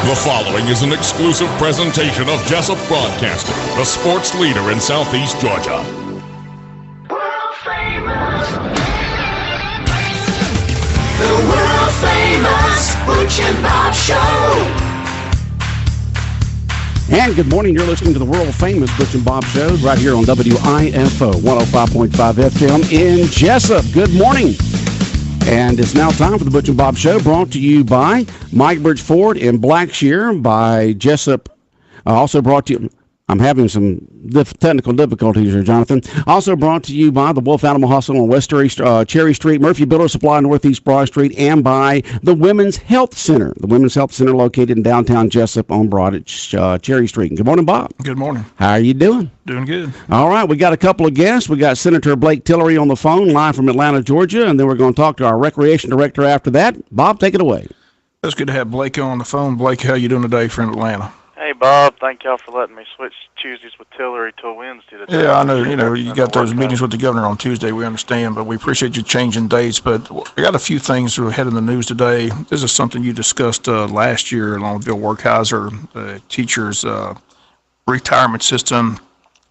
The following is an exclusive presentation of Jesup Broadcasting, the sports leader in Southeast Georgia. World famous. The world famous Butch and Bob Show. And good morning. You're listening to the world famous Butch and Bob Show right here on WIFO 105.5 FM in Jesup. Good morning. And it's now time for the Butch and Bob Show, brought to you by Mike Birch Ford in Blackshear, by Jesup. Also brought to you, I'm having some technical difficulties here, Jonathan. Also brought to you by the Wolf Animal Hospital on West Cherry Street, Murphy Builder Supply, Northeast Broad Street, and by the Women's Health Center. The Women's Health Center located in downtown Jesup on Broad at Cherry Street. Good morning, Bob. Good morning. How are you doing? Doing good. All right, we got a couple of guests. We got Senator Blake Tillery on the phone, live from Atlanta, Georgia, and then we're going to talk to our recreation director after that. Bob, take it away. It's good to have Blake on the phone. Blake, how you doing today from Atlanta? Hey, Bob, thank y'all for letting me switch Tuesdays with Tillery to Wednesday today. Yeah, I know. You got those meetings with the governor on Tuesday. We understand, but we appreciate you changing dates. But we got a few things that are ahead in the news today. This is something you discussed last year along with Bill Workheiser, the teachers' retirement system.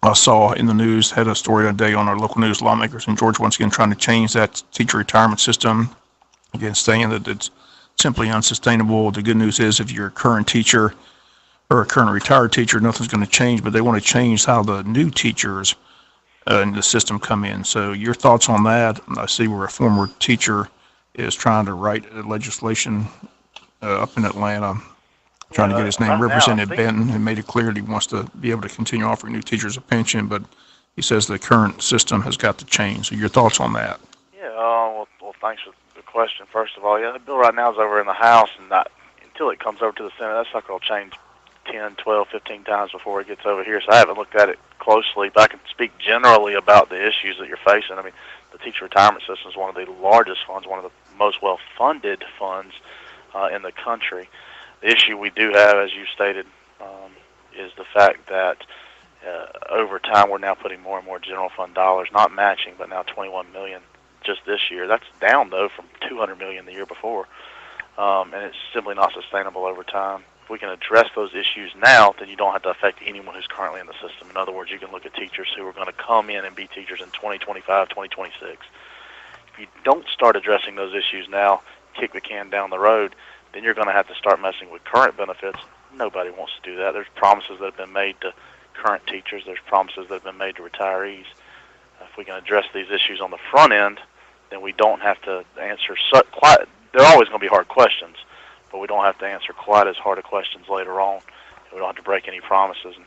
I saw in the news, had a story today on our local news, lawmakers in Georgia once again trying to change that teacher retirement system. Again, saying that it's simply unsustainable. The good news is if you're a current teacher or a current retired teacher, nothing's going to change, but they want to change how the new teachers in the system come in. So your thoughts on that? I see where a former teacher is trying to write legislation up in Atlanta, trying to get his name represented. Benton, and made it clear that he wants to be able to continue offering new teachers a pension, but he says the current system has got to change. So your thoughts on that? Yeah, well, thanks for the question. First of all, yeah, the bill right now is over in the House, and until it comes over to the Senate, that's not going to change 10, 12, 15 times before it gets over here, so I haven't looked at it closely, but I can speak generally about the issues that you're facing. I mean, the teacher retirement system is one of the largest funds, one of the most well-funded funds in the country. The issue we do have, as you stated, is the fact that over time we're now putting more and more general fund dollars, not matching, but now $21 million just this year. That's down, though, from $200 million the year before, and it's simply not sustainable over time. If we can address those issues now, then you don't have to affect anyone who's currently in the system. In other words, you can look at teachers who are going to come in and be teachers in 2025, 2026. If you don't start addressing those issues now, kick the can down the road, then you're going to have to start messing with current benefits. Nobody wants to do that. There's promises that have been made to current teachers. There's promises that have been made to retirees. If we can address these issues on the front end, then we don't have to answer there are always going to be hard questions, but we don't have to answer quite as hard of questions later on. We don't have to break any promises. And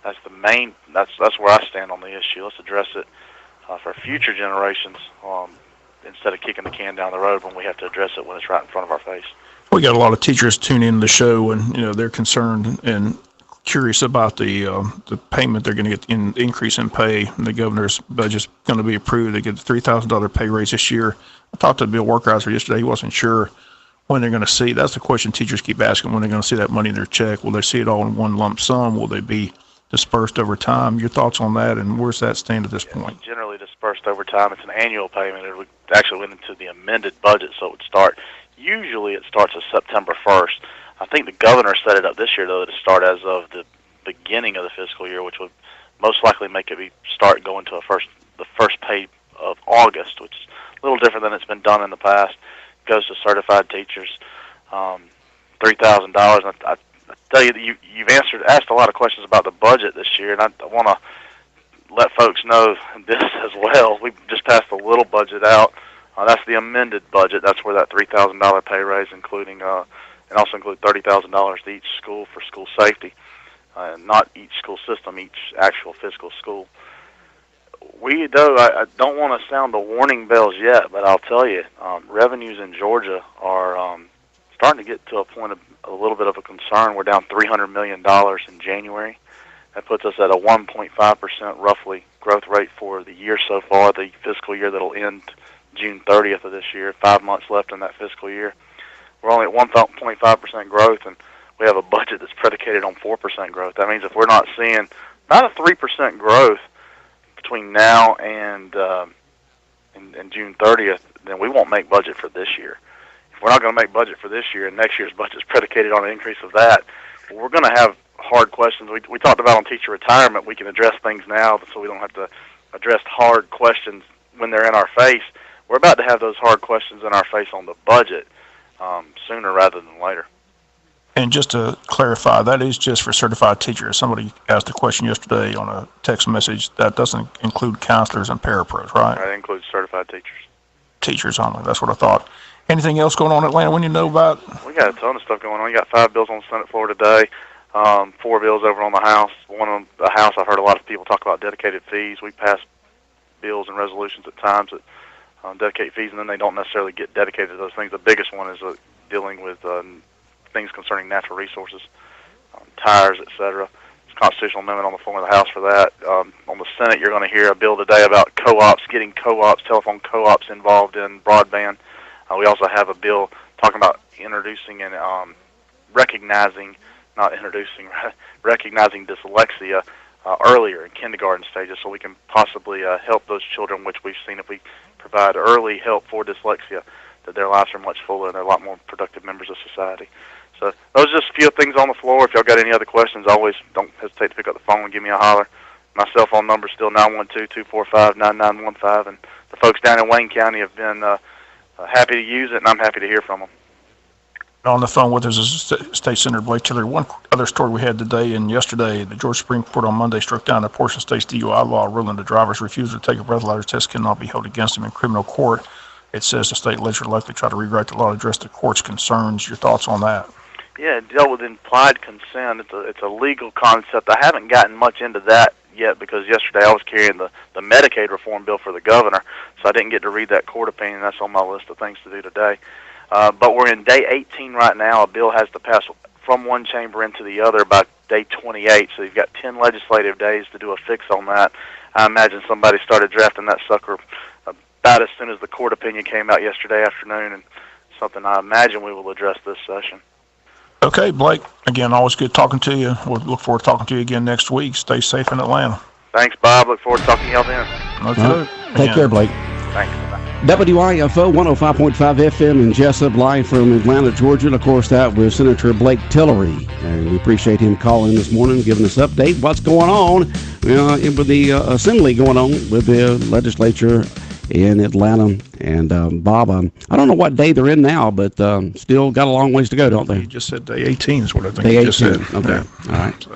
that's the main. That's where I stand on the issue. Let's address it for future generations instead of kicking the can down the road when we have to address it when it's right in front of our face. We got a lot of teachers tuning in the show, and they're concerned and curious about the payment they're going to get in increase in pay. The governor's budget's going to be approved. They get the $3,000 pay raise this year. I talked to Bill Workheiser yesterday. He wasn't sure when they're going to see. That's the question teachers keep asking, when they're going to see that money in their check. Will they see it all in one lump sum? Will they be dispersed over time? Your thoughts on that, and where's that stand at this point? Generally dispersed over time. It's an annual payment. It would actually went into the amended budget, so it would start. Usually it starts at September 1st. I think the governor set it up this year, though, to start as of the beginning of the fiscal year, which would most likely make it start going to the first pay of August, which is a little different than it's been done in the past. It goes to certified teachers, $3,000. I tell you that you've asked a lot of questions about the budget this year, and I want to let folks know this as well. We just passed a little budget out. That's the amended budget. That's where that $3,000 pay raise, including and also include $30,000 to each school for school safety, not each school system, each actual fiscal school. I don't want to sound the warning bells yet, but I'll tell you, revenues in Georgia are starting to get to a point of a little bit of a concern. We're down $300 million in January. That puts us at a 1.5% roughly growth rate for the year so far, the fiscal year that'll end June 30th of this year, 5 months left in that fiscal year. We're only at 1.5% growth, and we have a budget that's predicated on 4% growth. That means if we're not seeing not a 3% growth between now and June 30th, then we won't make budget for this year. we're not going to make budget for this year, and next year's budget is predicated on an increase of that. We're going to have hard questions. We talked about on teacher retirement, we can address things now so we don't have to address hard questions when they're in our face. We're about to have those hard questions in our face on the budget sooner rather than later. And just to clarify, that is just for certified teachers. Somebody asked a question yesterday on a text message. That doesn't include counselors and parapros, right? That includes certified teachers. Teachers only. That's what I thought. Anything else going on in Atlanta when you know about? We got a ton of stuff going on. We got 5 bills on the Senate floor today, 4 bills over on the House. One on the House, I've heard a lot of people talk about dedicated fees. We pass bills and resolutions at times that dedicate fees, and then they don't necessarily get dedicated to those things. The biggest one is dealing with things concerning natural resources, tires, etc. It's a constitutional amendment on the floor of the House for that. On the Senate, you're going to hear a bill today about co-ops, getting co-ops, telephone co-ops involved in broadband. We also have a bill talking about introducing and recognizing dyslexia earlier in kindergarten stages, so we can possibly help those children, which we've seen if we provide early help for dyslexia, that their lives are much fuller and they're a lot more productive members of society. So those are just a few things on the floor. If y'all got any other questions, always don't hesitate to pick up the phone and give me a holler. My cell phone number is still 912-245-9915, and the folks down in Wayne County have been happy to use it, and I'm happy to hear from them. On the phone with us is State Senator Blake Tillery. One other story we had today and yesterday, the Georgia Supreme Court on Monday struck down a portion of state's DUI law, ruling the driver's refusal to take a breathalyzer test cannot be held against him in criminal court. It says the state legislature likely try to rewrite the law to address the court's concerns. Your thoughts on that? Yeah, it dealt with implied consent. It's a legal concept. I haven't gotten much into that yet because yesterday I was carrying the Medicaid reform bill for the governor, so I didn't get to read that court opinion. That's on my list of things to do today. But we're in day 18 right now. A bill has to pass from one chamber into the other by day 28, so you've got 10 legislative days to do a fix on that. I imagine somebody started drafting that sucker about as soon as the court opinion came out yesterday afternoon, and something I imagine we will address this session. Okay, Blake, again, always good talking to you. We'll look forward to talking to you again next week. Stay safe in Atlanta. Thanks, Bob. Look forward to talking to y'all then. Okay. Take care, Blake. Thanks. WIFO 105.5 FM in Jesup, live from Atlanta, Georgia. And of course, that was Senator Blake Tillery. And we appreciate him calling this morning, giving us an update what's going on with the assembly going on with the legislature in Atlanta. And Bob, I don't know what day they're in now, but still got a long ways to go, don't they? You just said day 18 is what I think day you 18. just said. Okay. Yeah. All right. So,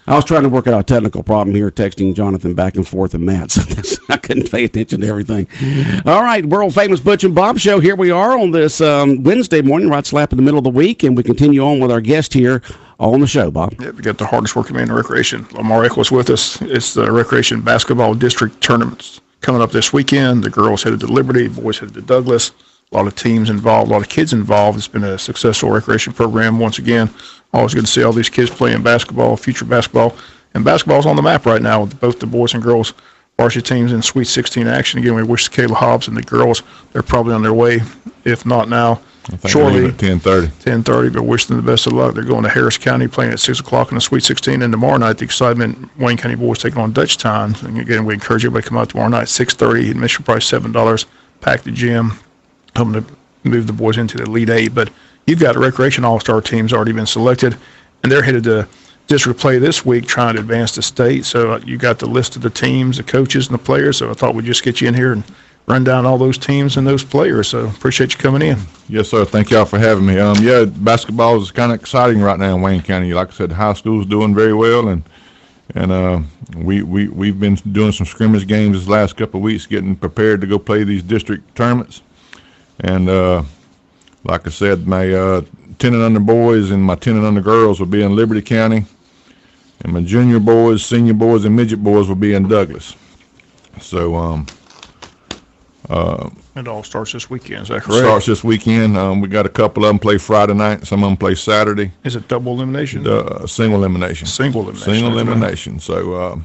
I was trying to work out a technical problem here, texting Jonathan back and forth and Matt, so I couldn't pay attention to everything. All right, world-famous Butch and Bob Show. Here we are on this Wednesday morning, right slap in the middle of the week, and we continue on with our guest here on the show, Bob. Yeah, we got the hardest working man in recreation. Lamar Eccles with us. It's the Recreation Basketball District Tournaments coming up this weekend. The girls headed to Liberty, boys headed to Douglas. A lot of teams involved, a lot of kids involved. It's been a successful recreation program once again. Always good to see all these kids playing basketball, future basketball. And basketball's on the map right now with both the boys and girls varsity teams in Sweet 16 action. Again, we wish Kayla Hobbs and the girls, they're probably on their way, if not now, shortly. 10:30, but wish them the best of luck. They're going to Harris County, playing at 6 o'clock in the Sweet 16. And tomorrow night, the excitement, Wayne County boys taking on Dutch Time. And again, we encourage everybody to come out tomorrow night, 6:30. Admission price $7. Pack the gym. Hoping to move the boys into the Elite Eight. But you've got a recreation all-star teams already been selected, and they're headed to district play this week trying to advance to state. So you got the list of the teams, the coaches, and the players. So I thought we'd just get you in here and run down all those teams and those players. So appreciate you coming in. Yes, sir. Thank y'all for having me. Yeah, basketball is kind of exciting right now in Wayne County. Like I said, the high school's doing very well, and we've been doing some scrimmage games this last couple of weeks, getting prepared to go play these district tournaments. And like I said, my 10 and under boys and my 10 and under girls will be in Liberty County, and my junior boys, senior boys, and midget boys will be in Douglas. So it all starts this weekend, is that correct? Starts this weekend. We got a couple of them play Friday night. Some of them play Saturday. Is it double elimination? Single elimination. Single elimination. Single elimination. So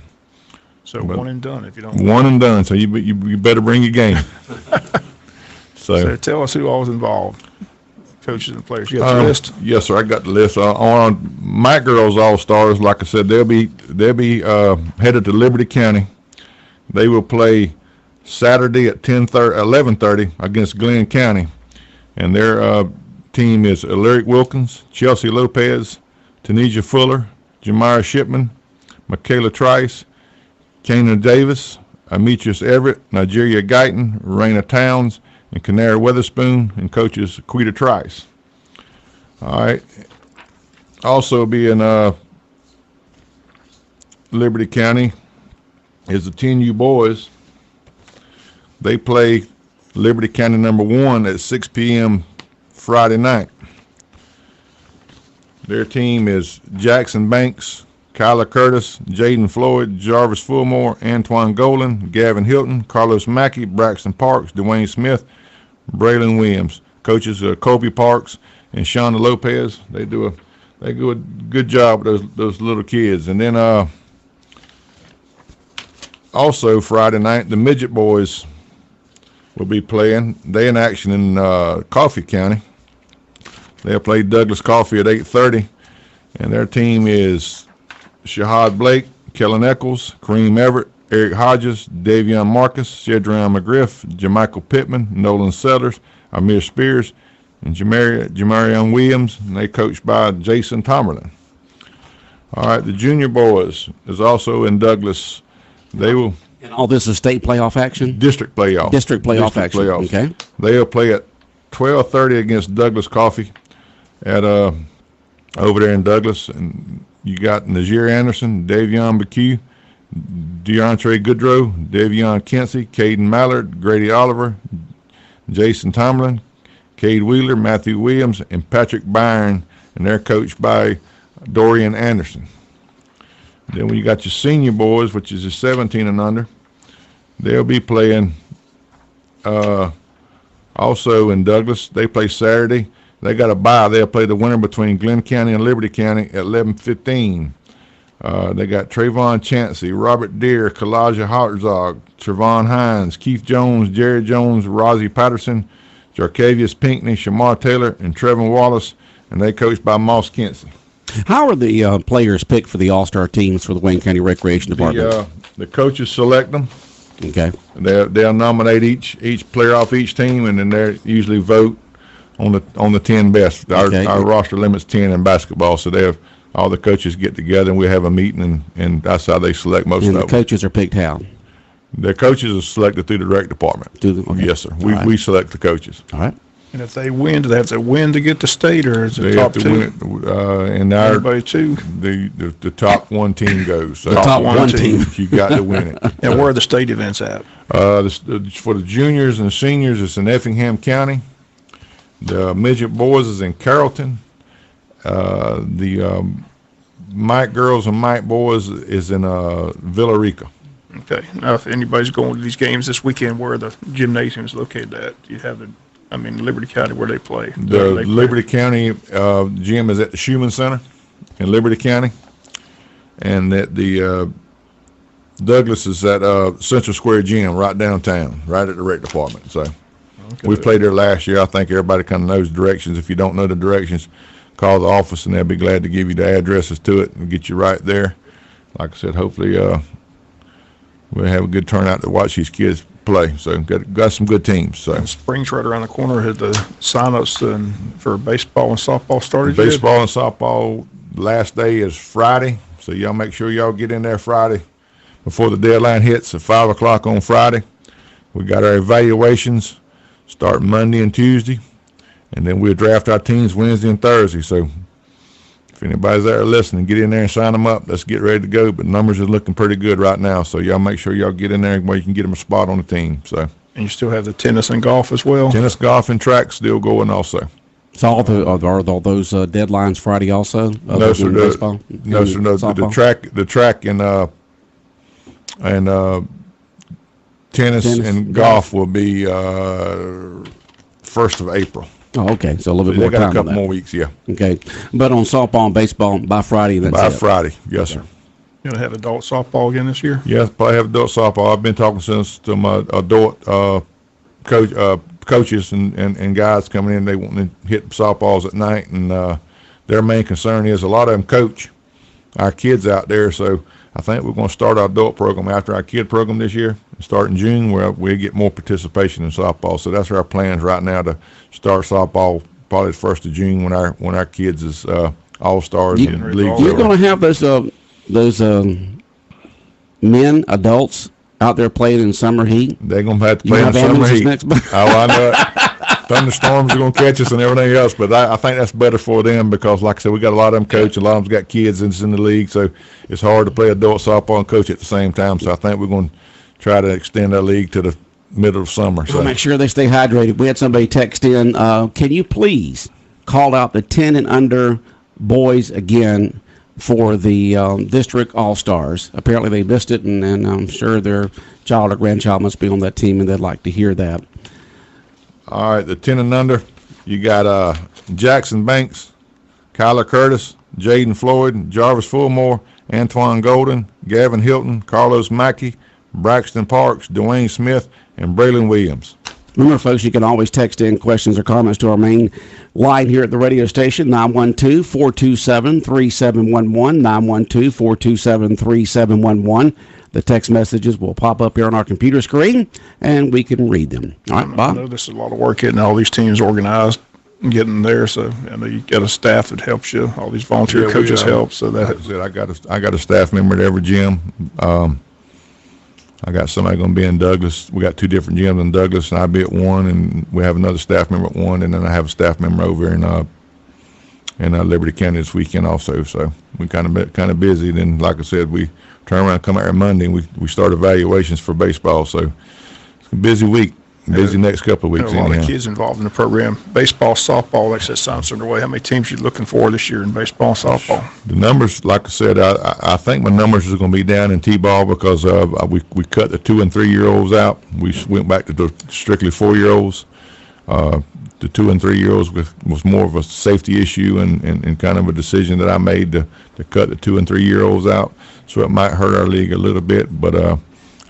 one and done if you don't. One and done. So you better bring your game. So tell us who all was involved, coaches and players. You got the list? Yes, sir. I got the list. On my girls all-stars, like I said, they'll be headed to Liberty County. They will play Saturday at 11:30 against Glenn County, and their team is Alaric Wilkins, Chelsea Lopez, Tanisha Fuller, Jamira Shipman, Michaela Trice, Kanan Davis, Ametris Everett, Nigeria Guyton, Raina Towns, and Canary Weatherspoon, and coaches Quita Trice. All right. Also being Liberty County is the 10U boys. They play Liberty County number 1 at 6 p.m. Friday night. Their team is Jackson Banks, Kyla Curtis, Jaden Floyd, Jarvis Fulmore, Antoine Golden, Gavin Hilton, Carlos Mackey, Braxton Parks, Dwayne Smith, Braylon Williams. Coaches are Kobe Parks and Shauna Lopez. They do a good job with those little kids. And then also Friday night, the midget boys will be playing. They in action in Coffee County. They'll play Douglas Coffee at 8:30, and their team is Shahad Blake, Kellen Eccles, Kareem Everett, Eric Hodges, Davion Marcus, Shedrion McGriff, Jamichael Pittman, Nolan Sellers, Amir Spears, and Jamarion Williams, and they coached by Jason Tomerlin. All right, the junior boys is also in Douglas. They will. And all this is state playoff action? District playoff. District playoff action. Playoffs. Okay. They'll play at 12:30 against Douglas Coffee at over there in Douglas. And you got Najir Anderson, Davion McHugh, DeAndre Goodrow, Davion Kinsey, Caden Mallard, Grady Oliver, Jason Tomlin, Cade Wheeler, Matthew Williams, and Patrick Byron, and they're coached by Dorian Anderson. Then when you got your senior boys, which is the 17 and under, they'll be playing also in Douglas. They play Saturday. They got a bye. They'll play the winner between Glenn County and Liberty County at 11:15. They got Trayvon Chansey, Robert Deere, Kalaja Hartzog, Trevon Hines, Keith Jones, Jared Jones, Rozzie Patterson, Jarcavius Pinkney, Shamar Taylor, and Trevin Wallace, and they coached by Moss Kinsey. How are the players picked for the all-star teams for the Wayne County Recreation Department? The coaches select them. Okay. They'll nominate each player off each team, and then they usually vote on the 10 best. Our roster limits 10 in basketball, so all the coaches get together and we have a meeting, and that's how they select most of them. And the coaches are picked how? The coaches are selected through the rec department. Okay. Yes, sir. We select the coaches. All right. And if they win, do they have to win to get the state, or is it top two? And everybody two? The top one team goes. So the top one team. You got to win it. And where are the state events at? For the juniors and seniors, it's in Effingham County. The midget boys is in Carrollton. The Mike girls and Mike boys is in Villa Rica. Okay. Now, if anybody's going to these games this weekend, where are the gymnasiums located at? Do you have Liberty County, where they play? Liberty County gym is at the Schumann Center in Liberty County, and at the Douglas is at Central Square Gym right downtown, right at the rec department. So we played there last year. I think everybody kind of knows directions. If you don't know the directions, call the office, and they'll be glad to give you the addresses to it and get you right there. Like I said, hopefully we'll have a good turnout to watch these kids play. So got some good teams. So and spring's right around the corner. Has the sign-ups for baseball and softball started yet? Baseball and softball, last day is Friday. So y'all make sure y'all get in there Friday before the deadline hits at 5 o'clock on Friday. We got our evaluations start Monday and Tuesday, and then we'll draft our teams Wednesday and Thursday. So if anybody's there listening, get in there and sign them up. Let's get ready to go. But numbers are looking pretty good right now. So y'all make sure y'all get in there where you can get them a spot on the team. So. And you still have the tennis and golf as well? Tennis, golf, and track still going also. So are all those deadlines Friday also? No, sir. No, sir. No, the track and tennis and golf will be 1st of April. Oh, okay. So a little bit more time. They got a couple on that. more weeks, yeah. Okay. But on softball and baseball, by Friday, that's it? Friday, yes, sir. You going to have adult softball again this year? Yes, probably have adult softball. I've been talking to my adult coaches and guys coming in. They want to hit softballs at night, and their main concern is a lot of them coach our kids out there. So I think we're going to start our adult program after our kid program this year. Start in June, where we get more participation in softball. So that's our plans right now, to start softball probably the 1st of June when our kids is all-stars in league. You're going to have those men, adults, out there playing in summer heat. They're going to have to play in summer heat. I know it. Thunderstorms are going to catch us and everything else, but I think that's better for them because, like I said, we got a lot of them coaching. A lot of them's got kids in the league, so it's hard to play adult softball and coach at the same time. So I think we're going to try to extend our league to the middle of summer. So make sure they stay hydrated. We had somebody text in, can you please call out the 10 and under boys again for the district all-stars? Apparently they missed it, and I'm sure their child or grandchild must be on that team, and they'd like to hear that. All right, the 10 and under, you got Jackson Banks, Kyler Curtis, Jaden Floyd, Jarvis Fulmore, Antoine Golden, Gavin Hilton, Carlos Mackey, Braxton Parks, Dwayne Smith, and Braylon Williams. Remember, folks, you can always text in questions or comments to our main line here at the radio station, 912-427-3711, 912-427-3711. The text messages will pop up here on our computer screen, and we can read them. All right, Bob? I know this is a lot of work getting all these teams organized and getting there, so I know you got a staff that helps you. All these volunteer coaches help. So I got a staff member at every gym. I got somebody going to be in Douglas. We got 2 different gyms in Douglas, and I'll be at one, and we have another staff member at one, and then I have a staff member over in Liberty County this weekend also. So we kind of busy. Then, like I said, we turn around and come out here Monday, and we start evaluations for baseball. So it's a busy week. Busy next couple of weeks. A lot of kids involved in the program. Baseball, softball, like I said, signs underway. How many teams are you looking for this year in baseball and softball? The numbers, like I said, I think my numbers are going to be down in T-ball because we cut the 2 and 3 year olds out. We went back to the strictly 4 year olds. The 2 and 3 year olds was more of a safety issue and kind of a decision that I made to cut the 2 and 3 year olds out. So it might hurt our league a little bit, but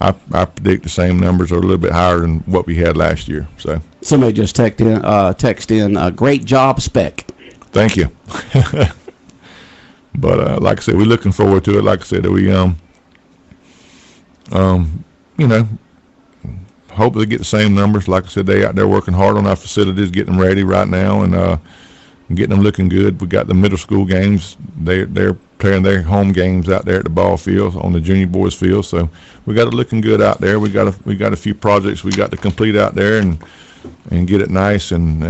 I predict the same numbers or a little bit higher than what we had last year. So somebody just text in great job, Spec. Thank you. But like I said, we're looking forward to it. Like I said, we hopefully get the same numbers. Like I said, they out there working hard on our facilities, getting them ready right now, and getting them looking good. We got the middle school games. They're playing their home games out there at the ball field on the junior boys field. So we got it looking good out there. We got a few projects we got to complete out there and get it nice and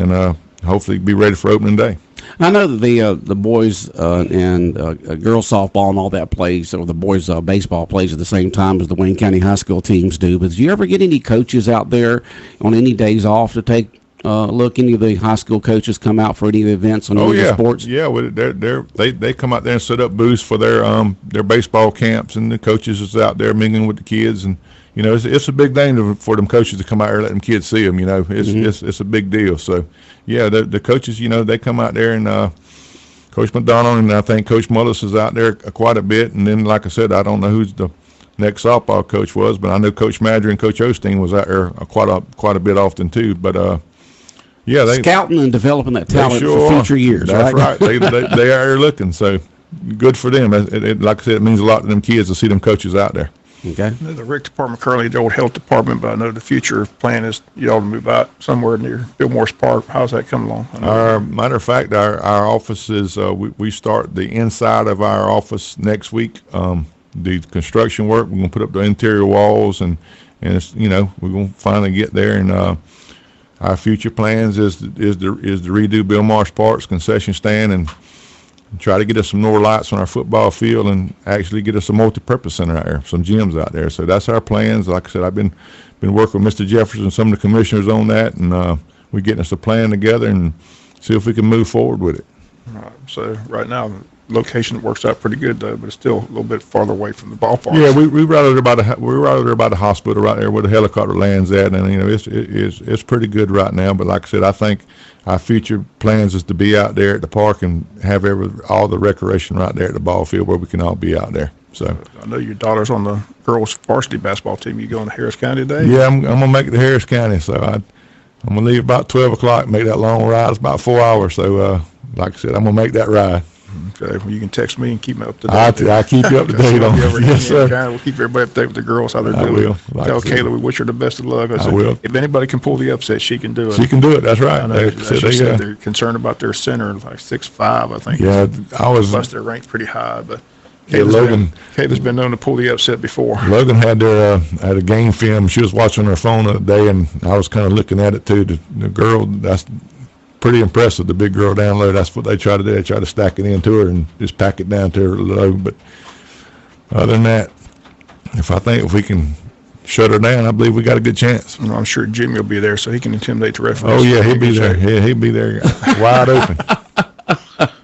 hopefully be ready for opening day. I know that the boys and girls softball and all that plays, or the boys baseball plays at the same time as the Wayne County High School teams do. But do you ever get any coaches out there on any days off to take look? Any of the high school coaches come out for any of the events on any of the sports? Yeah, they come out there and set up booths for their baseball camps, and the coaches is out there mingling with the kids, and it's a big thing for them coaches to come out here and let them kids see them. It's a big deal. So yeah, the coaches, they come out there, and Coach McDonald and I think Coach Mullis is out there quite a bit, and then like I said, I don't know who's the next softball coach was, but I know Coach Madry and Coach Osteen was out there quite a bit often too. But yeah, they scouting and developing that talent for future years. That's right. They are looking. So good for them. Like I said, it means a lot to them kids to see them coaches out there. Okay. The rec department currently the old health department, but I know the future plan is y'all to move out somewhere near Bill Morris Park. How's that coming along? Matter of fact, our office is we start the inside of our office next week. The construction work, we're gonna put up the interior walls, and it's, we're gonna finally get there. And our future plans is to redo Bill Morris Park's concession stand and try to get us some more lights on our football field and actually get us a multi-purpose center out there, some gyms out there. So that's our plans. Like I said, I've been working with Mr. Jefferson and some of the commissioners on that, and we're getting us a plan together and see if we can move forward with it. So right now, the location works out pretty good though, but it's still a little bit farther away from the ballpark. Yeah, we're right there by the hospital, right there where the helicopter lands at, and it's pretty good right now. But like I said, I think our future plans is to be out there at the park and have all the recreation right there at the ball field where we can all be out there. So I know your daughter's on the girls varsity basketball team. You going to Harris County today? Yeah, I'm gonna make it to Harris County. So I'm gonna leave about 12 o'clock, make that long ride. It's about 4 hours. So like I said, I'm gonna make that ride. You can text me and keep me up to date. I'll keep you up to date on it. Yes, sir. We'll keep everybody up to date with the girls, how they're doing. I will. Tell Kayla we wish her the best of luck. I will. If anybody can pull the upset, she can do it. She can do it. That's right. I know. They're concerned about their center, like 6'5", I think. Yeah, Plus, they're ranked pretty high, but Kayla's been known to pull the upset before. Logan had a game film. She was watching her phone the other day, and I was kind of looking at it too. The girl, that's pretty impressive. The big girl down low, that's what they try to do. They try to stack it into her and just pack it down to her low. But other than that, if we can shut her down, I believe we got a good chance. I'm sure Jimmy will be there, so he can intimidate the referee. Oh yeah, he'll be there. Yeah, he'll be there, wide open.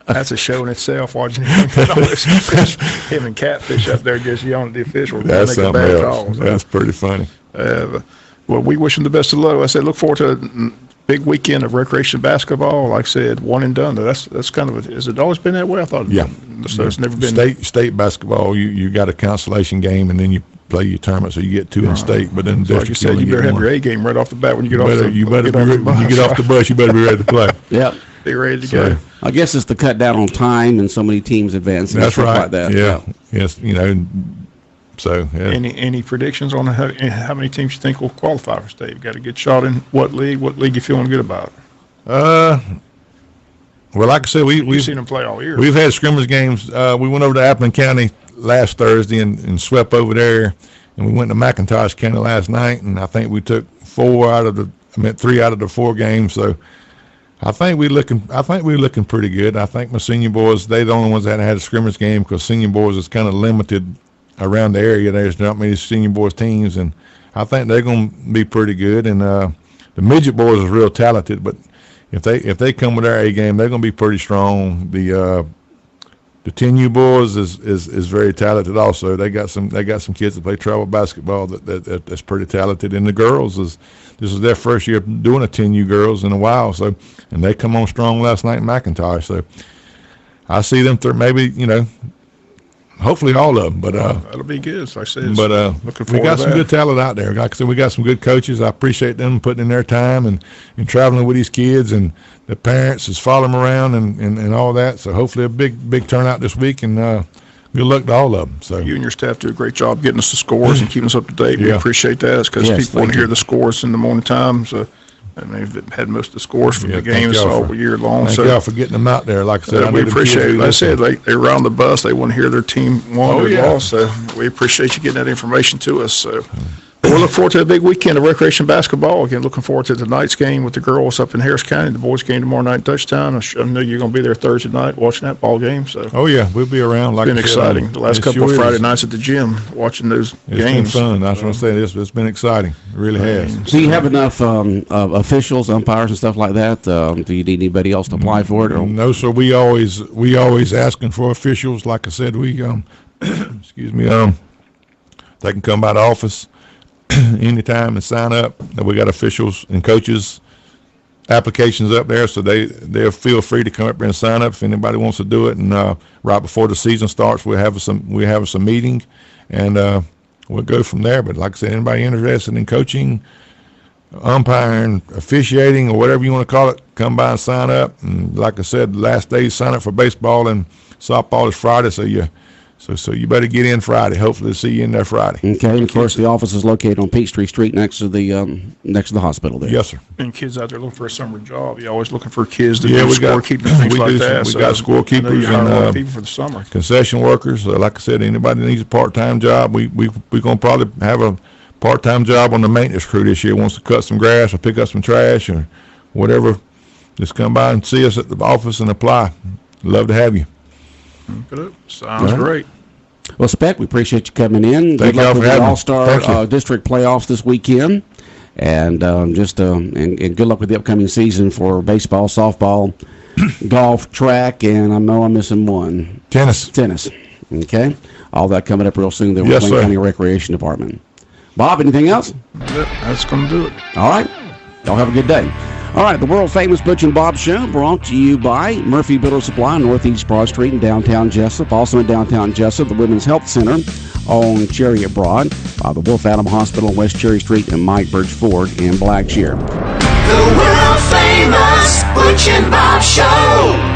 That's a show in itself, watching him and Catfish up there just yelling at the officials. That's something else. That's pretty funny. Well, we wish them the best of luck. I said, look forward to a big weekend of recreation basketball. Like I said, one and done. That's kind of has it always been that way? I thought. Yeah. So it's never been state basketball. You got a consolation game, and then you play your tournament, so you get two in state. But then, like you said, you better have your A game right off the bat when you get off the bus. When you get off the bus, you better be ready to play. Yep. Be ready to go. I guess it's the cut down on time and so many teams advancing. That's right. Like that. Yeah. Yes. So. Yeah. Any predictions on how many teams you think will qualify for state? You got a good shot in what league? What league you feeling good about? Well, like I said, we've seen them play all year. We've had scrimmage games. We went over to Appleton County last Thursday and swept over there, and we went to McIntosh County last night, and I think we took 3 out of the 4 games. So I think we're looking pretty good. I think my senior boys, they're the only ones that had a scrimmage game because senior boys is kind of limited around the area. There's not many senior boys teams, and I think they're going to be pretty good. And the midget boys is real talented, but if they come with their A game, they're going to be pretty strong. The 10U boys is very talented also. They got some kids that play travel basketball that's pretty talented. And the girls this is their first year doing a 10U girls in a while. So, and they come on strong last night in McIntosh. So I see them through maybe, hopefully all of them. But that'll be good. So I said, but looking forward we got to some that. good talent out there. Like I said, we got some good coaches. I appreciate them putting in their time and traveling with these kids, and the parents is following them around and all that. So hopefully a big turnout this week, and good luck to all of them. So you and your staff do a great job getting us the scores and keeping us up to date. We appreciate that because people want to hear the scores in the morning time. So. And they've had most of the scores from the games all year long. Thank y'all for getting them out there. Like I said, we appreciate it. Like I said, they were on the bus. They want to hear their team won or lost. So we appreciate you getting that information to us. So we'll look forward to a big weekend of recreation basketball. Again, looking forward to tonight's game with the girls up in Harris County. The boys game tomorrow night in Touchdown. I know you're going to be there Thursday night watching that ball game. So we'll be around. Like it's been exciting. The last couple of Friday nights at the gym watching those games. It's been fun. That's what I said. It's been exciting. It really has. Do you have enough officials, umpires, and stuff like that? Do you need anybody else to apply for it? Or? No, sir. We always asking for officials. Like I said, we excuse me. They can come by the office anytime and sign up. We got officials and coaches applications up there, so they'll feel free to come up there and sign up if anybody wants to do it. And right before the season starts, we have some meeting, and we'll go from there. But like I said, anybody interested in coaching, umpiring, officiating, or whatever you want to call it, come by and sign up. And like I said, the last day sign up for baseball and softball is Friday, so you better get in Friday. Hopefully, see you in there Friday. Okay, and of course, the office is located on Peachtree Street next to the hospital there. Yes, sir. And kids out there looking for a summer job, you're always looking for kids to do scorekeeping and things like that. We got scorekeepers and people for the summer. Concession workers. Like I said, anybody that needs a part-time job, we're going to probably have a part-time job on the maintenance crew this year. Wants to cut some grass or pick up some trash or whatever. Just come by and see us at the office and apply. Love to have you. Good. Sounds great. Well, Spec, we appreciate you coming in. Thank good luck y'all with for the having All-Star District playoffs this weekend, and and good luck with the upcoming season for baseball, softball, golf, track, and I know I'm missing one. Tennis. Okay, all that coming up real soon. The Yes, Wayne sir. County Recreation Department. Bob, anything else? That's going to do it. All right. Y'all have a good day. All right, the world-famous Butch and Bob Show brought to you by Murphy Builder Supply, Northeast Broad Street in downtown Jesup. Also in downtown Jesup, the Women's Health Center on Chariot Broad, the Wolf Adam Hospital on West Cherry Street, and Mike Birch Ford in Blackshear. The world famous Butch and Bob Show.